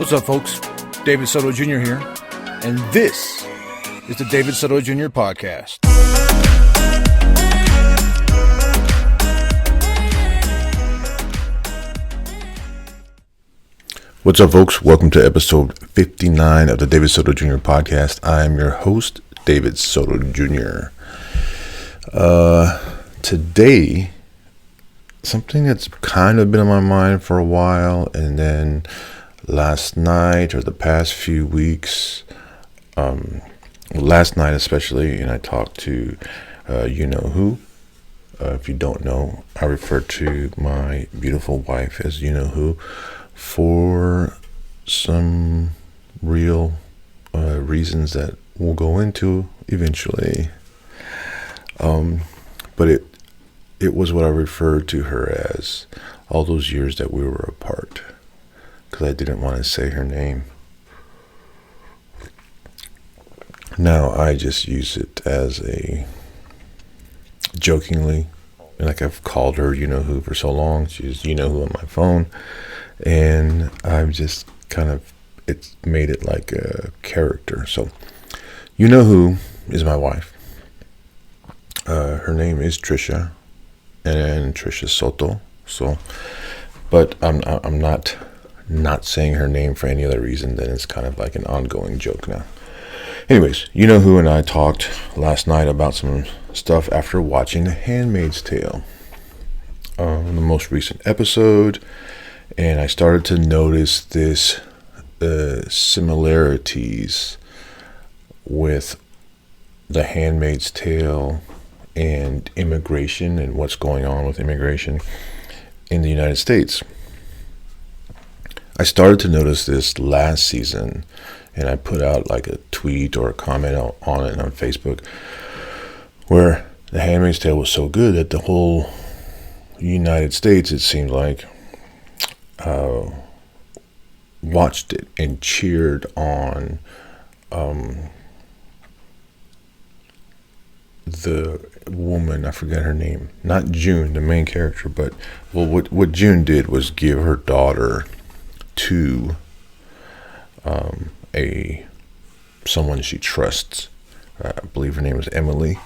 What's up, folks? David Soto Jr. here, and this is the David Soto Jr. podcast. What's up, folks? Welcome to episode 59 of the David Soto Jr. podcast. I am your host, David Soto Jr. Today, something that's kind of been on my mind for a while, and then last night or the past few weeks, last night especially, and I talked to you know who. If you don't know, I refer to my beautiful wife as you know who for some real reasons that we'll go into eventually. But it was what I referred to her as all those years that we were apart, because I didn't want to say her name. Now I just use it as a jokingly, like I've called her you know who for so long. She's you know who on my phone, and I've just kind of it's made it like a character. So you know who is my wife. Her name is Trisha, and Trisha Soto. So, but I'm not saying her name for any other reason than it's kind of like an ongoing joke now. Anyways, you know who and I talked last night about some stuff after watching The Handmaid's Tale, the most recent episode, and I started to notice this similarities with The Handmaid's Tale and immigration and what's going on with immigration in the United States. I started to notice this last season, and I put out like a tweet or a comment on it on Facebook, where The Handmaid's Tale was so good that the whole United States, it seemed like, watched it and cheered on the woman, I forget her name, not June, the main character, but what June did was give her daughter to someone she trusts. I believe her name was Emily,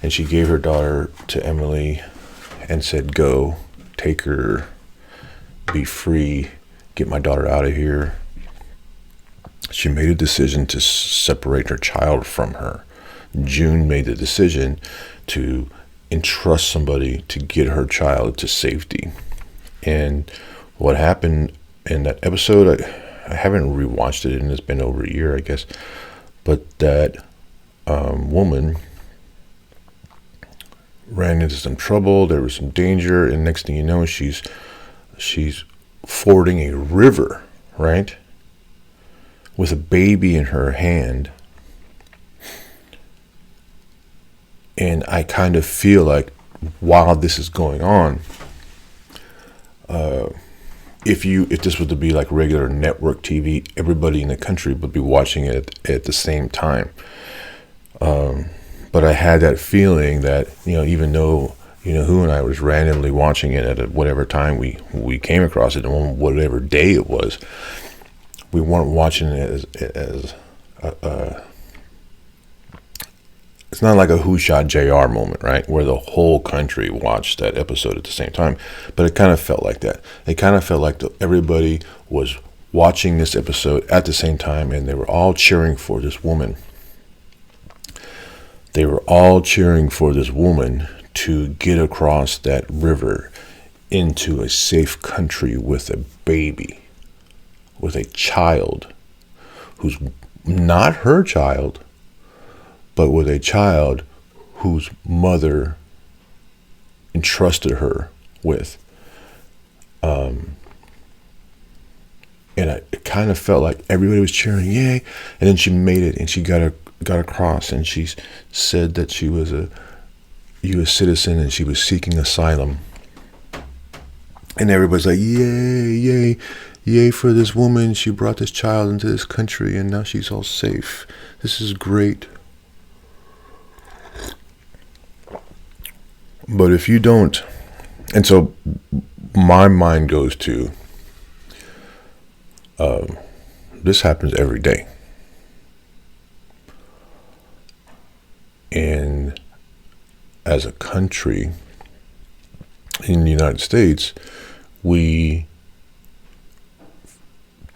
and she gave her daughter to Emily and said, "Go, take her, be free, get my daughter out of here." She made a decision to separate her child from her. June made the decision to entrust somebody to get her child to safety. And what happened in that episode, I haven't rewatched it, and it's been over a year, I guess. But that woman ran into some trouble. There was some danger, and next thing you know, she's fording a river, right, with a baby in her hand. And I kind of feel like while this is going on, if this was to be like regular network TV, everybody in the country would be watching it at the same time. But I had that feeling that, even though you know who and I was randomly watching it at whatever time we came across it, on whatever day it was, we weren't watching it as it's not like a Who Shot JR moment, right? Where the whole country watched that episode at the same time. But it kind of felt like that. It kind of felt like everybody was watching this episode at the same time, and they were all cheering for this woman. They were all cheering for this woman to get across that river into a safe country with a baby, with a child who's not her child, but with a child whose mother entrusted her with. And it kind of felt like everybody was cheering, yay. And then she made it, and she got across, and she said that she was a U.S. citizen and she was seeking asylum. And everybody's like, yay, yay, yay for this woman. She brought this child into this country, and now she's all safe. This is great. But if you don't, and so my mind goes to, This happens every day. And as a country in the United States, we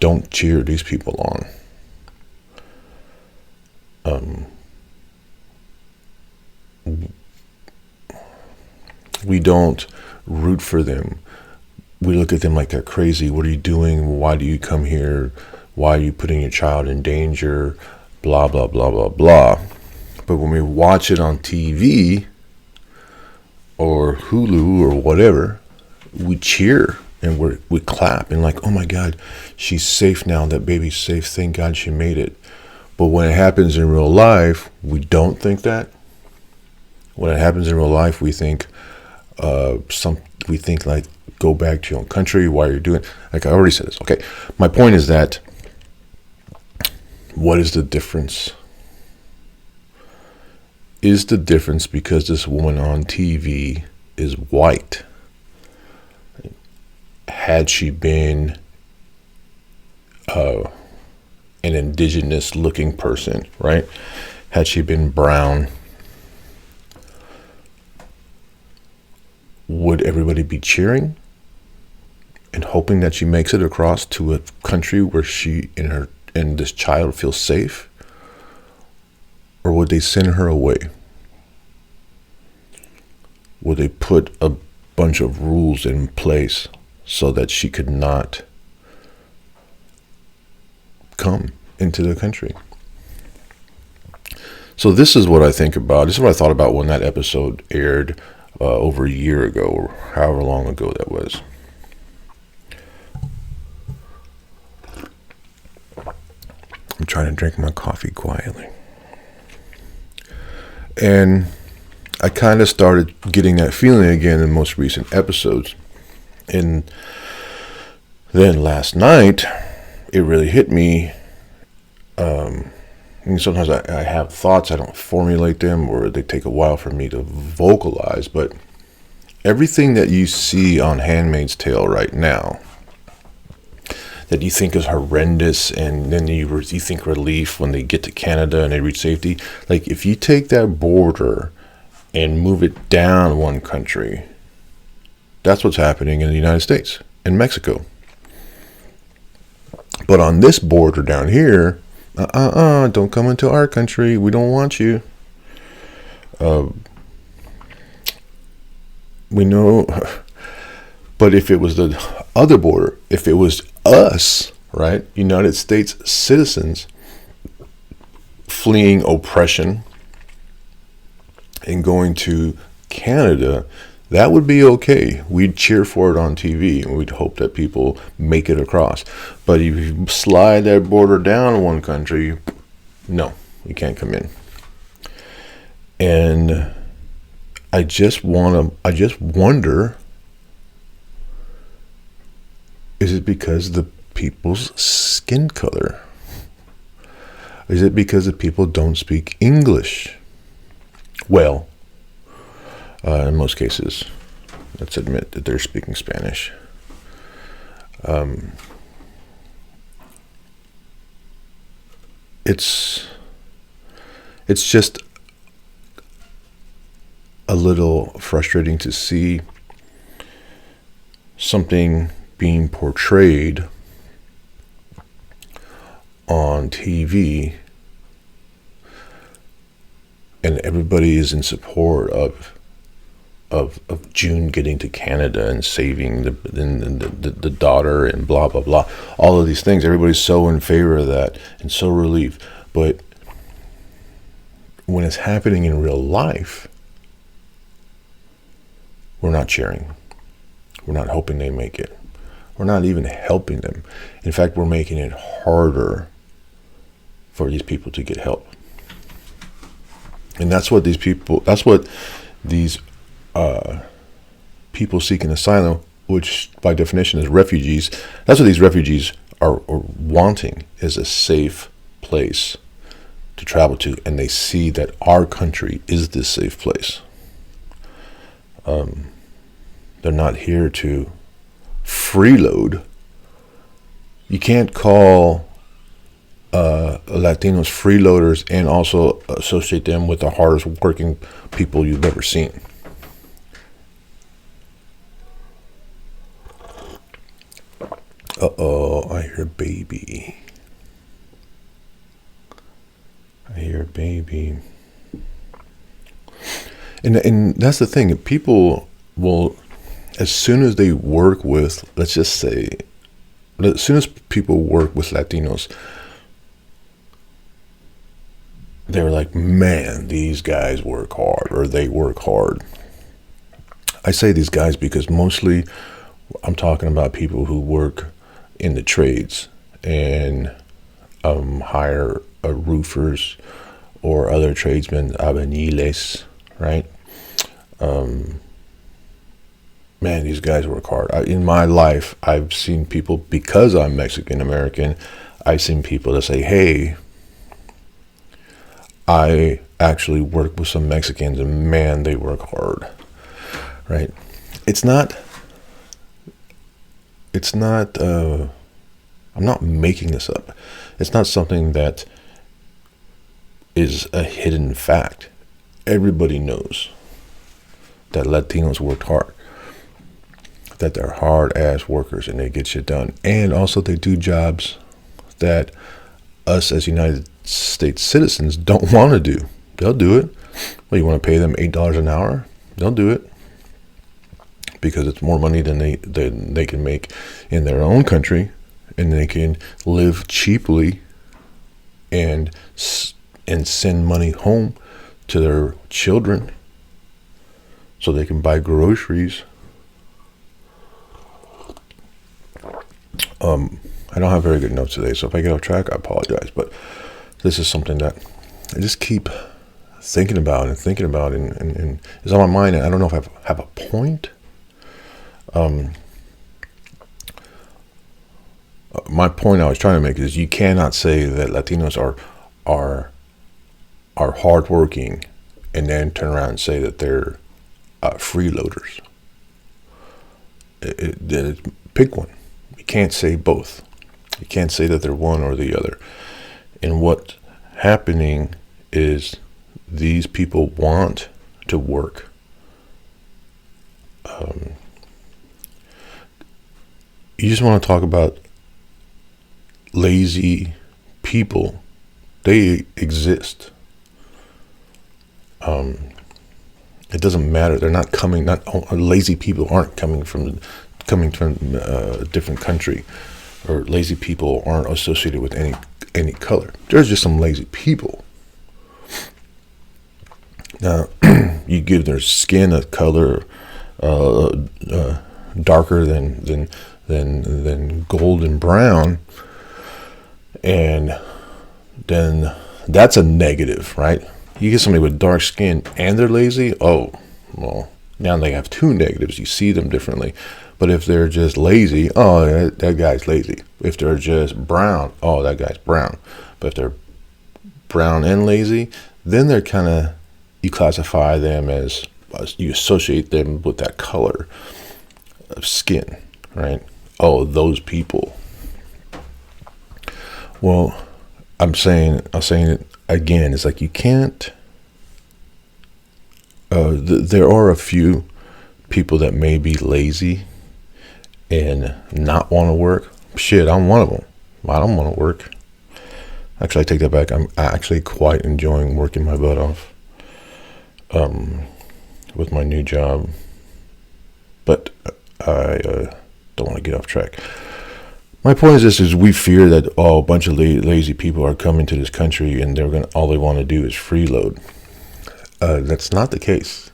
don't cheer these people on. We don't root for them. We look at them like they're crazy. What are you doing? Why do you come here? Why are you putting your child in danger? Blah, blah, blah, blah, blah. But when we watch it on TV or Hulu or whatever, we cheer and we clap and like, oh my God, she's safe now. That baby's safe. Thank God she made it. But when it happens in real life, we don't think that. When it happens in real life, we think like, go back to your own country. Why are you doing? Like I already said this. Okay, my point is that what is the difference? Is the difference because this woman on TV is white? Had she been an indigenous looking person, right? Had she been brown, would everybody be cheering and hoping that she makes it across to a country where she and this child feel safe? Or would they send her away? Would they put a bunch of rules in place so that she could not come into the country? So this is what I think about. This is what I thought about when that episode aired over a year ago, or however long ago that was. I'm trying to drink my coffee quietly. And I kind of started getting that feeling again in most recent episodes. And then last night, it really hit me. And sometimes I have thoughts, I don't formulate them, or they take a while for me to vocalize. But everything that you see on Handmaid's Tale right now, that you think is horrendous, and then you think relief when they get to Canada and they reach safety. Like if you take that border and move it down one country, that's what's happening in the United States and Mexico. But on this border down here, don't come into our country. We don't want you. We know. But if it was the other border, if it was us, right, United States citizens fleeing oppression and going to Canada, that would be okay. We'd cheer for it on TV and we'd hope that people make it across. But if you slide that border down one country, no, you can't come in. And I just wonder, is it because the people's skin color? Is it because the people don't speak English well? In most cases, let's admit that they're speaking Spanish. It's just a little frustrating to see something being portrayed on TV and everybody is in support of June getting to Canada and saving the daughter and blah blah blah, all of these things. Everybody's so in favor of that and so relieved. But when it's happening in real life, we're not cheering. We're not hoping they make it. We're not even helping them. In fact, we're making it harder for these people to get help. And that's what these people seeking asylum, which by definition is refugees, that's what these refugees are wanting, is a safe place to travel to. And they see that our country is this safe place. They're not here to freeload You can't call Latinos freeloaders and also associate them with the hardest working people you've ever seen. Uh-oh, I hear baby. I hear baby. And that's the thing. People will, as soon as they work with, let's just say, as soon as people work with Latinos, they're like, man, these guys work hard, or they work hard. I say these guys because mostly I'm talking about people who work in the trades and hire roofers or other tradesmen, albañiles, right? Man, these guys work hard. In my life, I've seen people, because I'm Mexican American, I've seen people that say, hey, I actually work with some Mexicans, and man, they work hard, right? It's not, I'm not making this up. It's not something that is a hidden fact. Everybody knows that Latinos worked hard, that they're hard-ass workers and they get shit done. And also they do jobs that us as United States citizens don't want to do. They'll do it. Well, you want to pay them $8 an hour? They'll do it because it's more money than they can make in their own country, and they can live cheaply and send money home to their children so they can buy groceries. I don't have very good notes today, so if I get off track, I apologize. But this is something that I just keep thinking about and it's on my mind. And I don't know if I have a point. My point I was trying to make is you cannot say that Latinos are hardworking and then turn around and say that they're freeloaders. Pick one. You can't say both. You can't say that they're one or the other. And what's happening is these people want to work. You just want to talk about lazy people. They exist. It doesn't matter. They're not coming. Lazy people aren't coming from a different country, or lazy people aren't associated with any color. There's just some lazy people. Now, you give their skin a color darker than golden brown, and then that's a negative, right? You get somebody with dark skin and they're lazy. Oh, well, now they have two negatives. You see them differently. But if they're just lazy, oh, that guy's lazy. If they're just brown, oh, that guy's brown. But if they're brown and lazy, then they're kind of, you classify them as, you associate them with that color of skin, right? Oh, those people. Well, I'm saying it again. It's like you can't. There are a few people that may be lazy and not want to work. Shit, I'm one of them. I don't want to work. Actually, I take that back. I'm actually quite enjoying working my butt off with my new job. But I don't want to get off track. My point is this: is we fear that a bunch of lazy people are coming to this country and all they want to do is freeload. That's not the case.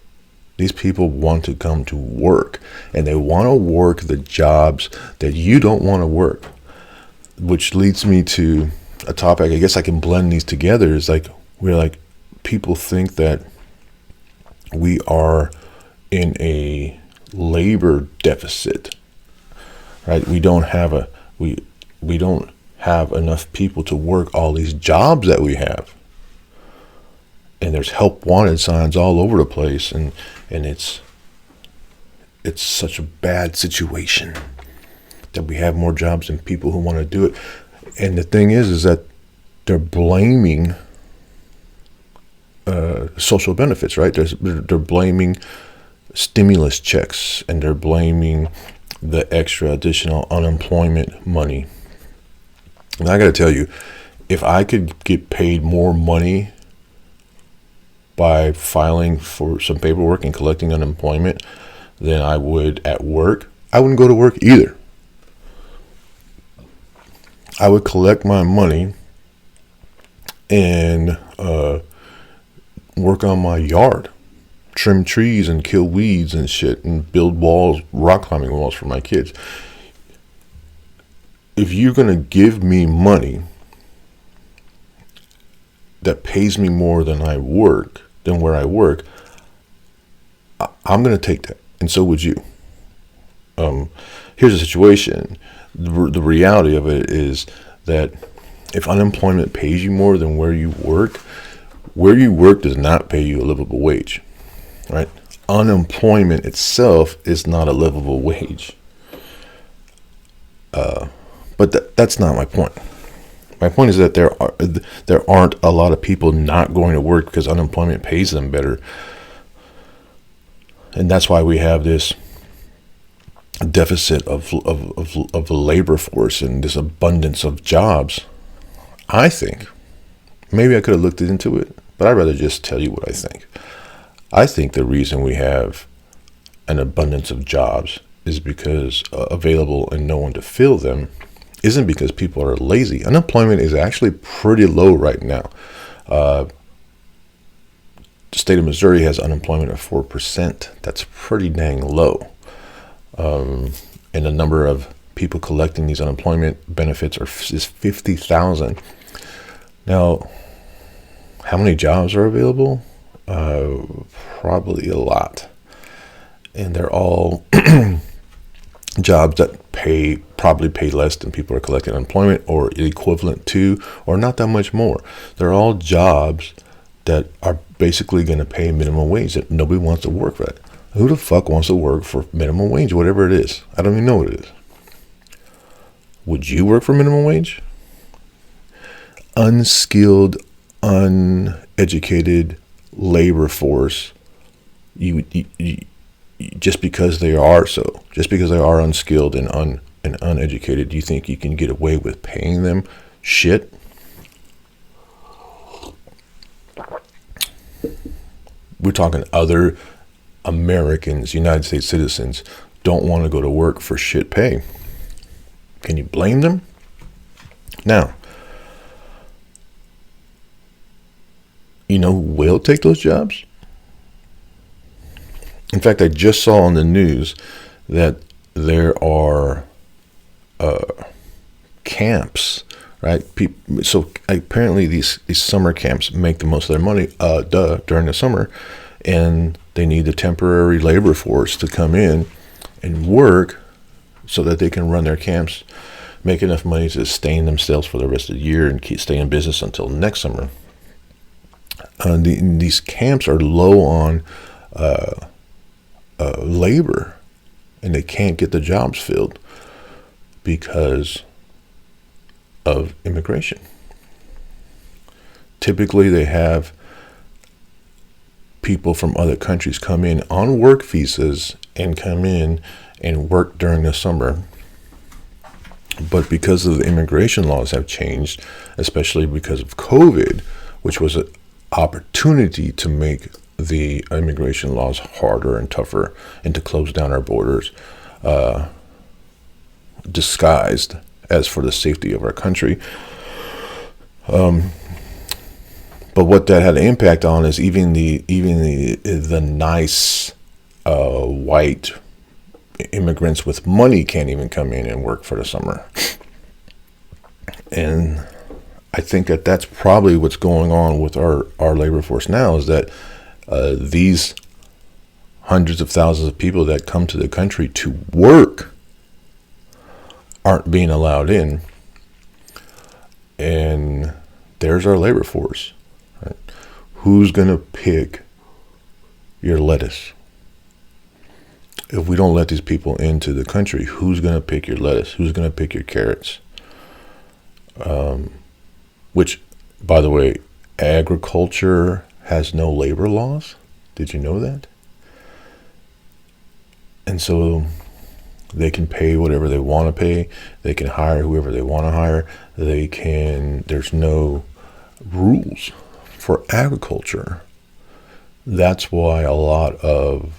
These people want to come to work, and they want to work the jobs that you don't want to work, which leads me to a topic. I guess I can blend these together. Is like people think that we are in a labor deficit, right? We don't have we don't have enough people to work all these jobs that we have. And there's help wanted signs all over the place, and it's such a bad situation that we have more jobs than people who want to do it. And the thing is that they're blaming social benefits, right? They're blaming stimulus checks, and they're blaming the extra additional unemployment money. And I got to tell you, if I could get paid more money by filing for some paperwork and collecting unemployment than I would at work, I wouldn't go to work either. I would collect my money and work on my yard, trim trees and kill weeds and shit, and build walls, rock climbing walls for my kids. If you're going to give me money that pays me more than where I work, I'm going to take that. And so would you. Here's the situation. The reality of it is that if unemployment pays you more than where you work does not pay you a livable wage, right? Unemployment itself is not a livable wage. But that's not my point. My point is that there aren't a lot of people not going to work because unemployment pays them better. And that's why we have this deficit of the labor force and this abundance of jobs. I think, maybe I could have looked into it, but I'd rather just tell you what I think. I think the reason we have an abundance of jobs is because available and no one to fill them isn't because people are lazy. Unemployment is actually pretty low right now. The state of Missouri has unemployment of 4%. That's pretty dang low. And the number of people collecting these unemployment benefits is 50,000. Now, how many jobs are available? Probably a lot. And they're all jobs that probably pay less than people are collecting unemployment, or equivalent to, or not that much more. They're all jobs that are basically going to pay minimum wage that nobody wants to work for. That. Who the fuck wants to work for minimum wage, whatever it is? I don't even know what it is. Would you work for minimum wage? Unskilled, uneducated labor force. You just because they are unskilled and uneducated, do you think you can get away with paying them shit? We're talking other Americans, United States citizens, don't want to go to work for shit pay. Can you blame them? Now, you know who will take those jobs? In fact, I just saw on the news that there are camps, right? So apparently these summer camps make the most of their money during the summer, and they need the temporary labor force to come in and work so that they can run their camps, make enough money to sustain themselves for the rest of the year and stay in business until next summer. These camps are low on labor, and they can't get the jobs filled because of immigration. Typically, they have people from other countries come in on work visas and come in and work during the summer. But because of the immigration laws have changed, especially because of COVID, which was an opportunity to make the immigration laws harder and tougher and to close down our borders, disguised as for the safety of our country. But what that had an impact on is even the nice white immigrants with money can't even come in and work for the summer. And I think that's probably what's going on with our labor force now, is that these hundreds of thousands of people that come to the country to work aren't being allowed in. And there's our labor force. Right? Who's going to pick your lettuce? if we don't let these people into the country, who's going to pick your lettuce? Who's going to pick your carrots? Which, by the way, agriculture has no labor laws. Did you know that? And so they can pay whatever they want to pay. They can hire whoever they want to hire. There's no rules for agriculture. That's why a lot of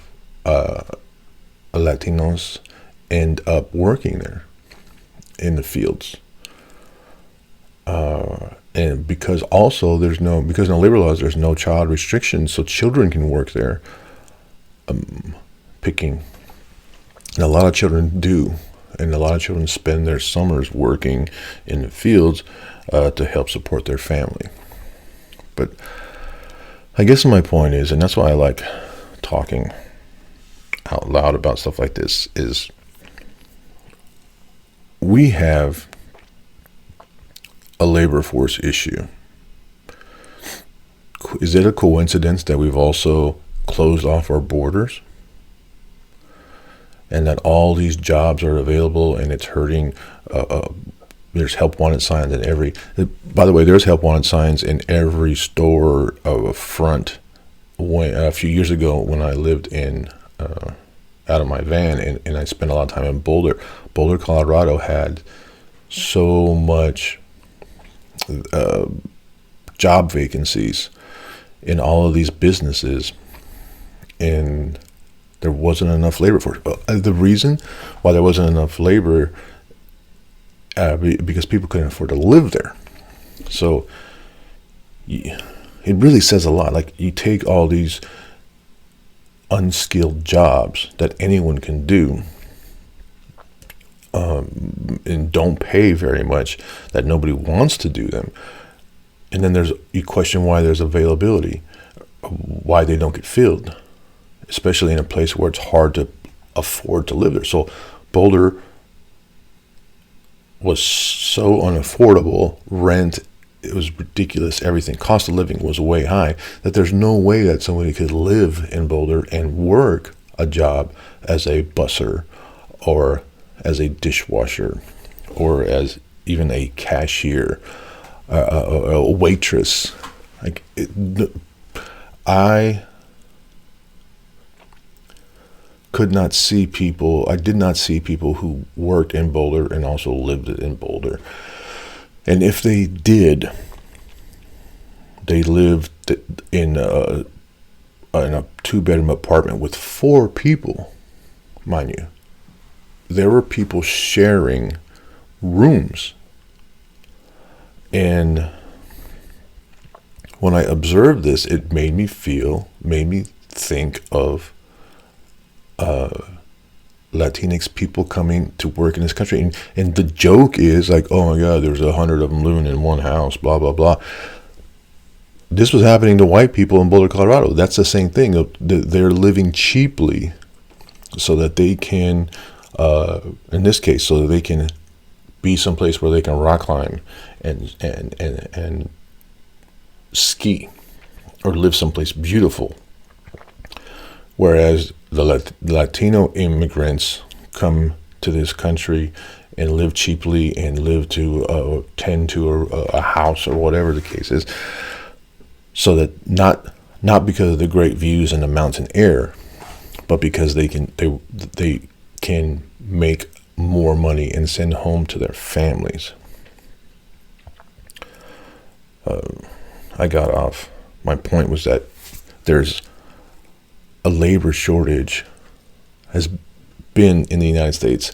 Latinos end up working there in the fields. And because no labor laws, there's no child restrictions, so children can work there picking. And a lot of children do, and a lot of children spend their summers working in the fields to help support their family. But I guess my point is, and that's why I like talking out loud about stuff like this, is we have a labor force issue. Is it a coincidence that we've also closed off our borders and that all these jobs are available and it's hurting? There's help wanted signs by the way, there's help wanted signs in every store front. A few years ago when I lived out of my van and I spent a lot of time in Boulder, Colorado had so much job vacancies in all of these businesses, and there wasn't enough labor for it. The reason why there wasn't enough labor because people couldn't afford to live there. So it really says a lot. Like, you take all these unskilled jobs that anyone can do and don't pay very much, that nobody wants to do them, and then you question why there's availability, why they don't get filled, especially in a place where it's hard to afford to live there. So Boulder was so unaffordable. Rent, it was ridiculous. Everything, cost of living was way high, that there's no way that somebody could live in Boulder and work a job as a busser or as a dishwasher or as even a cashier, a waitress. I did not see people who worked in Boulder and also lived in Boulder. And if they did, they lived in a 2-bedroom apartment with 4 people, mind you. There were people sharing rooms. And when I observed this, it made me think of Latinx people coming to work in this country. And the joke is like, oh my God, there's 100 of them living in one house, blah, blah, blah. This was happening to white people in Boulder, Colorado. That's the same thing. They're living cheaply so that they can, in this case, so that they can be someplace where they can rock climb and ski or live someplace beautiful. Whereas the Latino immigrants come to this country and live cheaply and live to tend to a house or whatever the case is, so that not because of the great views and the mountain air, but because they can make more money and send home to their families. I got off. My point was that there's a labor shortage has been in the United States,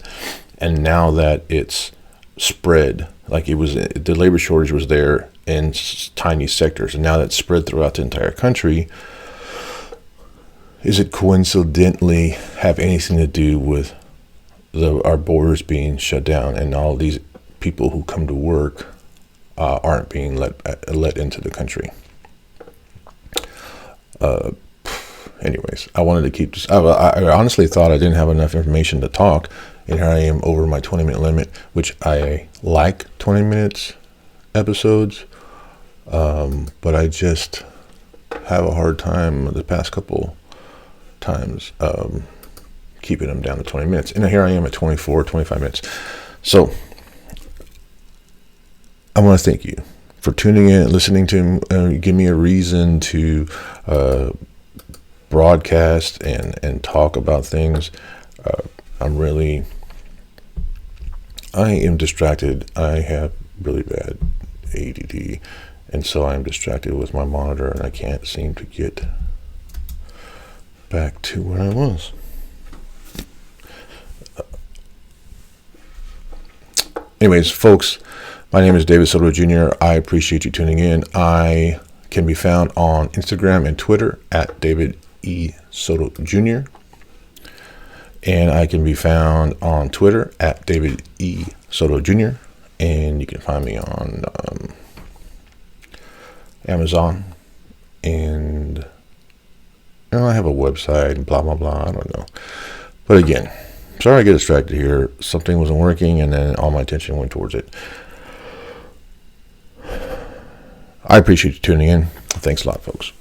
and now that it's spread, like the labor shortage was there in tiny sectors, and now that's spread throughout the entire country. Is it coincidentally have anything to do with our borders being shut down and all these people who come to work aren't being let into the country? Anyways, I wanted to keep this. I honestly thought I didn't have enough information to talk, and here I am over my 20-minute limit, which I like 20 minutes episodes, but I just have a hard time the past couple times keeping them down to 20 minutes. And here I am at 24, 25 minutes. So I want to thank you for tuning in, listening to, give me a reason to broadcast and talk about things. I am distracted. I have really bad ADD, and so I'm distracted with my monitor, and I can't seem to get back to where I was. Anyways, folks, my name is David Soto Jr. I appreciate you tuning in. I can be found on Instagram and Twitter at David E. Soto Jr. And I can be found on Twitter at David E. Soto Jr. And you can find me on Amazon. And I have a website, blah, blah, blah. I don't know. But again, sorry I get distracted here. Something wasn't working, and then all my attention went towards it. I appreciate you tuning in. Thanks a lot, folks.